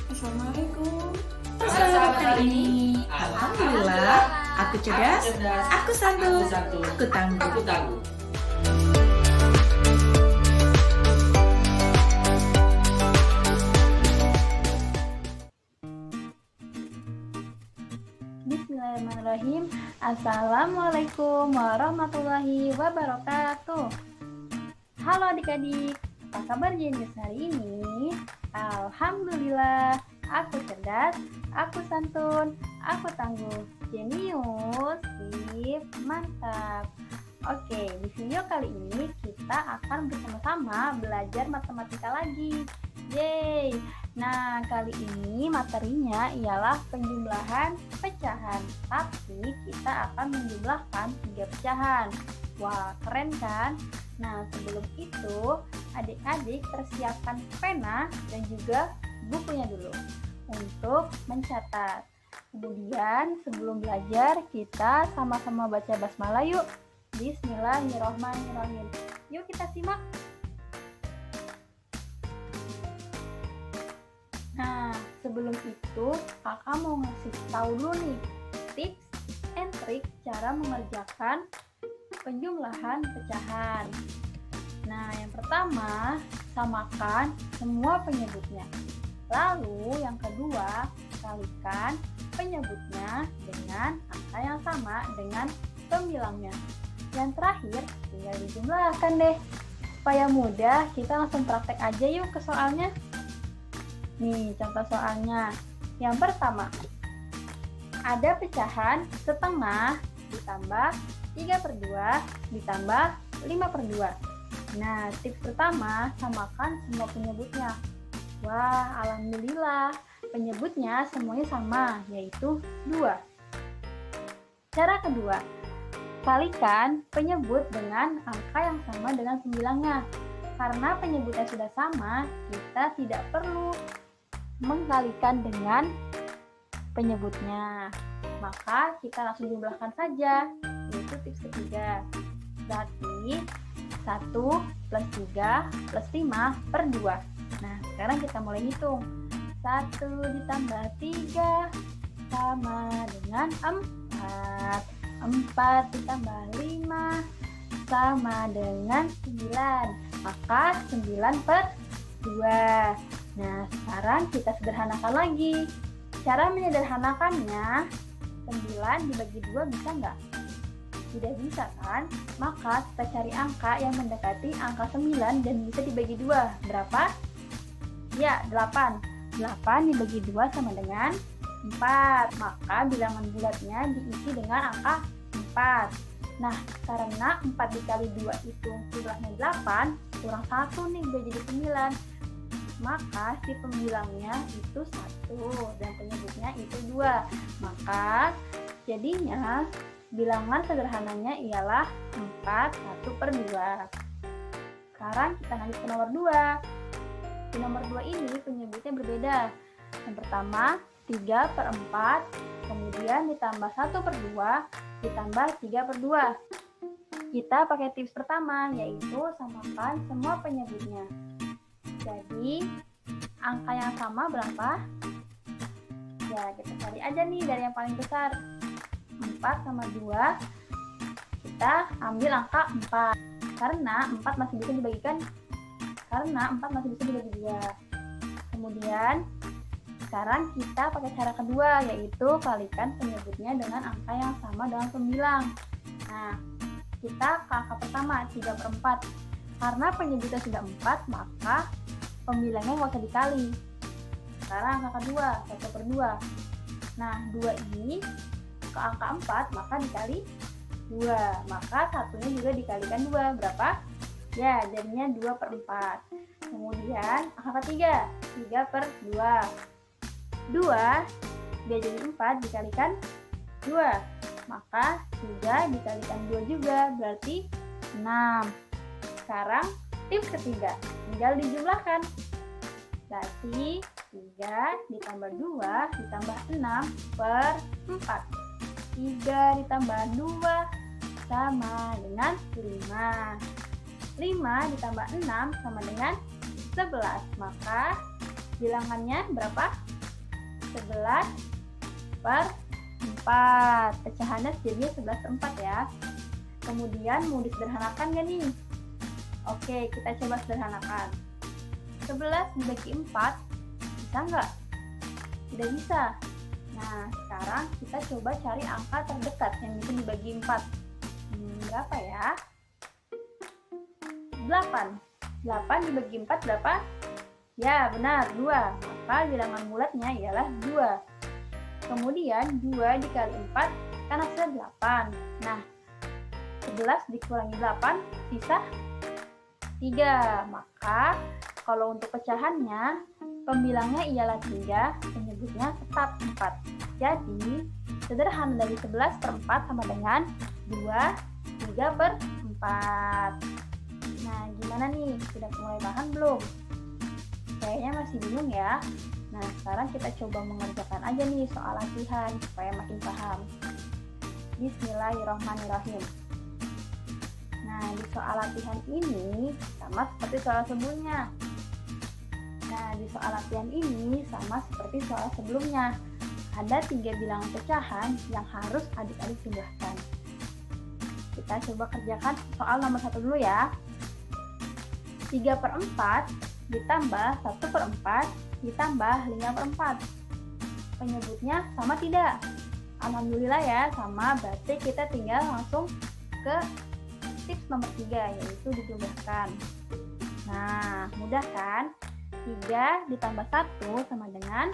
Assalamualaikum. Selamat Kali ini, alhamdulillah, aku cerdas, aku santun, aku tangguh. Bismillahirrahmanirrahim. Assalamualaikum warahmatullahi wabarakatuh. Halo adik-adik, apa kabar Jenius hari ini? Alhamdulillah, aku cerdas, aku santun, aku tangguh. Jenius, sip, mantap. Oke, di video kali ini kita akan bersama-sama belajar matematika lagi. Yeay! Nah, kali ini materinya ialah penjumlahan pecahan. Tapi kita akan menjumlahkan 3 pecahan. Wah, keren kan? Nah, sebelum itu, adik-adik persiapkan pena dan juga bukunya dulu untuk mencatat. Kemudian, sebelum belajar, kita sama-sama baca basmalah yuk. Bismillahirrahmanirrahim. Yuk kita simak. Nah, sebelum itu, kakak mau ngasih tahu dulu nih tips and trik cara mengerjakan penjumlahan pecahan. Nah, yang pertama, samakan semua penyebutnya. Lalu, yang kedua, kalikan penyebutnya dengan angka yang sama dengan pembilangnya. Yang terakhir, tinggal dijumlahkan deh. Supaya mudah, kita langsung praktek aja yuk ke soalnya. Nih, contoh soalnya. Yang pertama, ada pecahan setengah ditambah 3/2 ditambah 5/2. Nah, tips pertama, samakan semua penyebutnya. Wah, alhamdulillah, penyebutnya semuanya sama, yaitu 2. Cara kedua, kalikan penyebut dengan angka yang sama dengan pembilangnya. Karena penyebutnya sudah sama, kita tidak perlu mengkalikan dengan penyebutnya. Maka kita langsung jumlahkan saja, yaitu tips ketiga. Berarti 1 plus 3 plus 5/2. Nah, sekarang kita mulai hitung. 1 ditambah 3 sama dengan 4. 4 ditambah 5 sama dengan 9. Maka 9/2. Nah, sekarang kita sederhanakan lagi. Cara menyederhanakannya, 9 dibagi 2 bisa nggak? Tidak bisa kan? Maka kita cari angka yang mendekati angka 9 dan bisa dibagi 2. Berapa? Ya, 8. 8 dibagi 2 sama dengan 4. Maka bilangan bulatnya diisi dengan angka 4. Nah, karena 4 dikali 2 itu jumlahnya 8, kurang 1 nih udah jadi 9. Maka si pembilangnya itu 1 dan penyebutnya itu 2. Maka jadinya bilangan sederhananya ialah 4 1/2. Sekarang kita lanjut ke nomor 2. Di nomor 2 ini penyebutnya berbeda. Yang pertama 3/4, kemudian ditambah 1/2 ditambah 3/2. Kita pakai tips pertama, yaitu samakan semua penyebutnya. Jadi angka yang sama berapa? Ya, kita cari aja nih dari yang paling besar. 4 sama 2, kita ambil angka 4. Karena 4 masih bisa dibagikan, karena 4 masih bisa dibagi 2. Kemudian sekarang kita pakai cara kedua, yaitu kalikan penyebutnya dengan angka yang sama dengan pembilang. Nah, kita ke angka pertama 3/4. Karena penyebutnya sudah 4, maka pembilangnya nggak usah dikali. Sekarang angka kedua 1/2. Nah, 2 ini ke angka 4, maka dikali 2. Maka satunya juga dikalikan 2. Berapa? Ya, jadinya 2/4. Kemudian angka ketiga 3/2. 2 dia jadi 4 dikalikan 2. Maka 3 dikalikan 2 juga, berarti 6. Sekarang tips ketiga, tinggal dijumlahkan. Berarti 3 ditambah 2 ditambah 6/4. 3 ditambah 2 sama dengan 5. 5 ditambah 6 sama dengan 11. Maka bilangannya berapa? 11/4. Pecahannya jadinya 11/4 ya. Kemudian mau disederhanakan gak nih? Oke, kita coba sederhanakan. 11 dibagi 4 bisa nggak? Tidak bisa. Nah, sekarang kita coba cari angka terdekat yang bisa dibagi 4. Berapa ya? 8. 8 dibagi 4 berapa? Ya, benar, 2. Maka bilangan bulatnya ialah 2. Kemudian 2 dikali 4 kan hasilnya 8. Nah, 11 dikurangi 8 sisa 3. Maka kalau untuk pecahannya pembilangnya ialah 3, penyebutnya tetap 4. Jadi sederhana dari 11/4 sama dengan 3/4. Nah, gimana nih? Sudah mulai paham belum? Kayaknya masih bingung ya. Nah, sekarang kita coba mengerjakan aja nih soal latihan supaya makin paham. Bismillahirrahmanirrahim. Nah, di soal latihan ini sama seperti soal sebelumnya. Ada 3 bilangan pecahan yang harus adik-adik jumlahkan. Kita coba kerjakan soal nomor 1 dulu ya. 3/4 ditambah 1/4 ditambah 5/4. Penyebutnya sama tidak? Alhamdulillah ya, sama. Berarti kita tinggal langsung ke tips nomor 3, yaitu dijumlahkan. Nah, mudah kan? 3 ditambah 1 sama dengan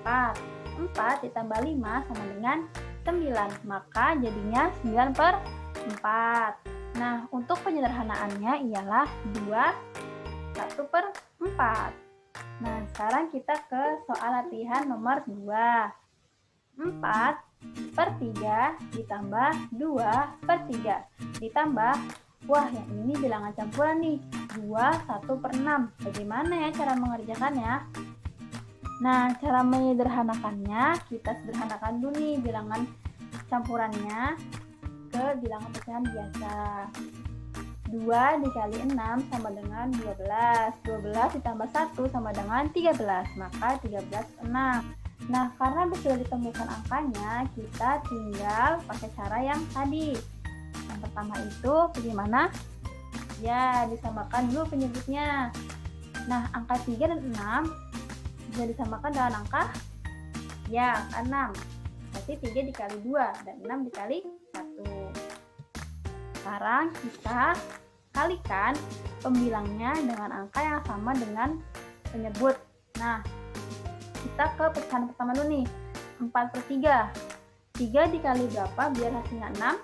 4. 4 ditambah 5 sama dengan 9. Maka jadinya 9/4. Nah, untuk penyederhanaannya ialah 1/4. Nah, sekarang kita ke soal latihan nomor 2. 4/3 ditambah 2/3 ditambah, wah yang ini bilangan campuran nih, 1/6. Bagaimana ya cara mengerjakannya? Nah, cara menyederhanakannya kita sederhanakan dulu nih bilangan campurannya ke bilangan pecahan biasa. 2 dikali 6 sama dengan 12. 12 ditambah 1 sama dengan 13. Maka 13/6. Nah, karena sudah ditemukan angkanya, kita tinggal pakai cara yang tadi. Yang pertama itu bagaimana? Ya, disamakan dulu penyebutnya. Nah, angka 3 dan 6 bisa disamakan dengan angka? Ya, angka 6. Berarti 3 dikali 2 dan 6 dikali 1. Sekarang kita kalikan pembilangnya dengan angka yang sama dengan penyebut. Nah, kita ke pecahan pertama dulu nih. 4/3. 3 dikali berapa biar hasilnya 6?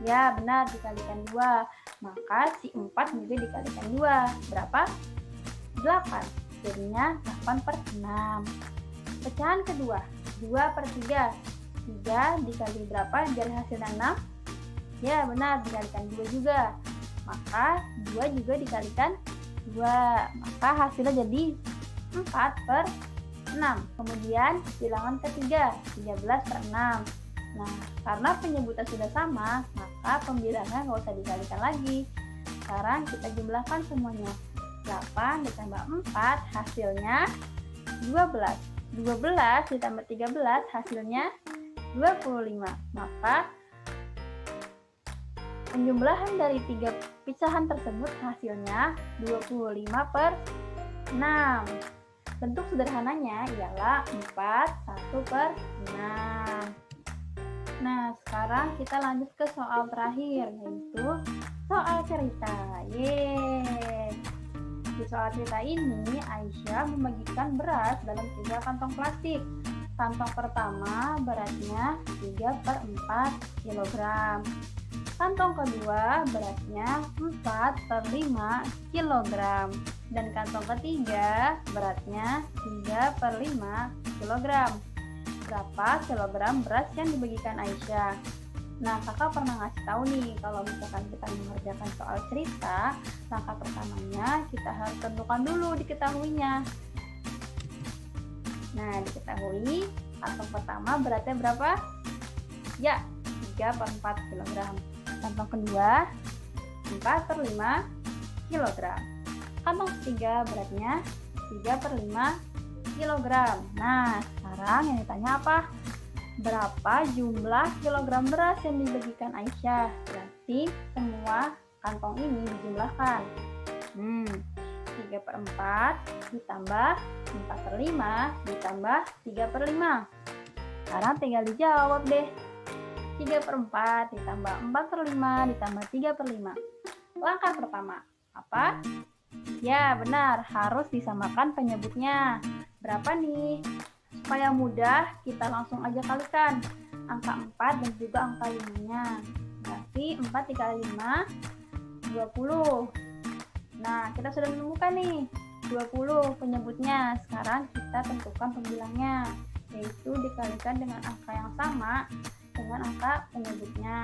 Ya, benar, dikalikan 2. Maka si 4 juga dikalikan 2. Berapa? 8. Jadinya 8/6. Pecahan kedua. 2/3. 3 dikali berapa biar hasilnya 6? Ya, benar, dikalikan 2 juga. Maka 2 juga dikalikan 2. Maka hasilnya jadi 4/6. Kemudian bilangan ketiga, 13/6. Nah, karena penyebutan sudah sama, maka pembilangnya nggak usah dikalikan lagi. Sekarang kita jumlahkan semuanya. 8 ditambah 4 hasilnya 12. 12 ditambah 13 hasilnya 25. Maka penjumlahan dari 3 pecahan tersebut hasilnya 25/6. Bentuk sederhananya ialah 4/1/6. Nah, sekarang kita lanjut ke soal terakhir, yaitu soal cerita. Yeay! Di soal cerita ini, Aisyah membagikan beras dalam 3 kantong plastik. Kantong pertama beratnya 3/4 kg. Kantong kedua beratnya 4/5 kg. Dan kantong ketiga beratnya 3/5 kg. Berapa kilogram beras yang dibagikan Aisyah? Nah, kakak pernah ngasih tahu nih, kalau misalkan kita mengerjakan soal cerita, langkah pertamanya kita harus tentukan dulu diketahuinya. Nah, diketahui kantong pertama beratnya berapa? Ya, 3/4 kg. Kantong kedua 4/5 kg. Kantong ketiga beratnya 3/5 kg. Nah, sekarang Sekarang yang ditanya apa? Berapa jumlah kilogram beras yang dibagikan Aisyah? Berarti semua kantong ini dijumlahkan. 3/4 ditambah 4/5 ditambah 3/5. Sekarang tinggal dijawab deh. 3/4 ditambah 4/5 ditambah 3/5. Langkah pertama, apa? Ya, benar, harus disamakan penyebutnya. Berapa nih? Supaya mudah, kita langsung aja kalikan angka 4 dan juga angka 5-nya. Berarti 4 dikali 5, 20. Nah, kita sudah menemukan nih 20 penyebutnya. Sekarang kita tentukan pembilangnya, yaitu dikalikan dengan angka yang sama dengan angka penyebutnya.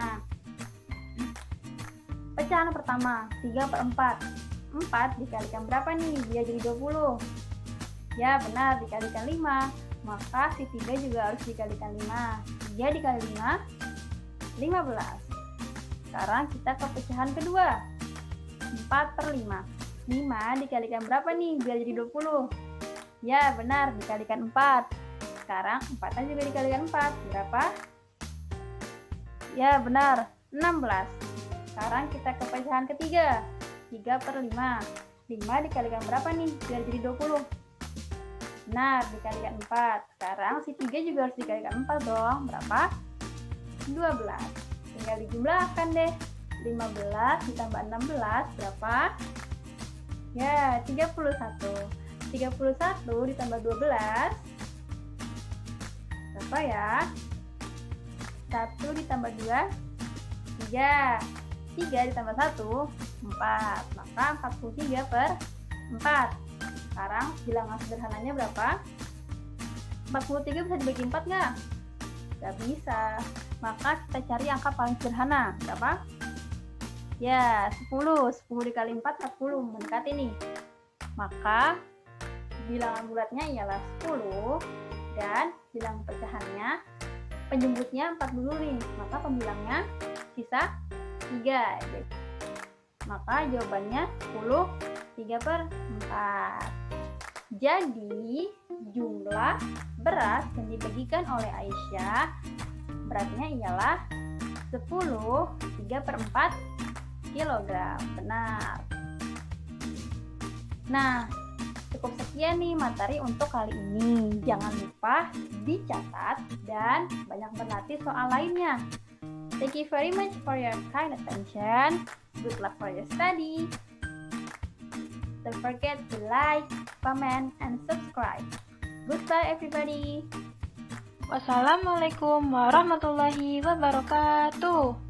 Pecahan pertama, 3/4. 4 dikalikan berapa nih? Biar jadi 20. Ya, benar, dikalikan 5. Maka si 3 juga harus dikalikan 5. 3 dikali 5, 15. Sekarang kita ke pecahan kedua. 4/5. 5 dikalikan berapa nih? Biar jadi 20. Ya, benar, dikalikan 4. Sekarang 4-nya juga dikalikan 4. Berapa? Ya, benar, 16. Sekarang kita ke pecahan ketiga. 3/5. 5 dikalikan berapa nih? Biar jadi 20. Benar, dikalikan 4. Sekarang si 3 juga harus dikalikan 4 dong. Berapa? 12. Tinggal dijumlahkan deh. 15 ditambah 16 berapa? Ya, 31. 31 ditambah 12 berapa ya? 1 ditambah 2, 3. 3 ditambah 1, 4. Maka 43/4. Sekarang bilangan sederhananya berapa? 43 bisa dibagi 4 nggak? Nggak bisa. Maka kita cari angka paling sederhana. Berapa? Ya, 10. 10 dikali 4, 40. Mendekati nih. Maka bilangan bulatnya ialah 10 dan bilangan pecahannya penyebutnya 40 nih. Maka pembilangnya sisa 3. Maka jawabannya 10 3/4. Jadi jumlah beras yang dibagikan oleh Aisyah beratnya ialah 10 3/4 kilogram. Benar. Nah, cukup sekian nih materi untuk kali ini. Jangan lupa dicatat dan banyak berlatih soal lainnya. Thank you very much for your kind attention. Good luck for your study. Don't forget to like, comment, and subscribe. Goodbye everybody. Wassalamualaikum warahmatullahi wabarakatuh.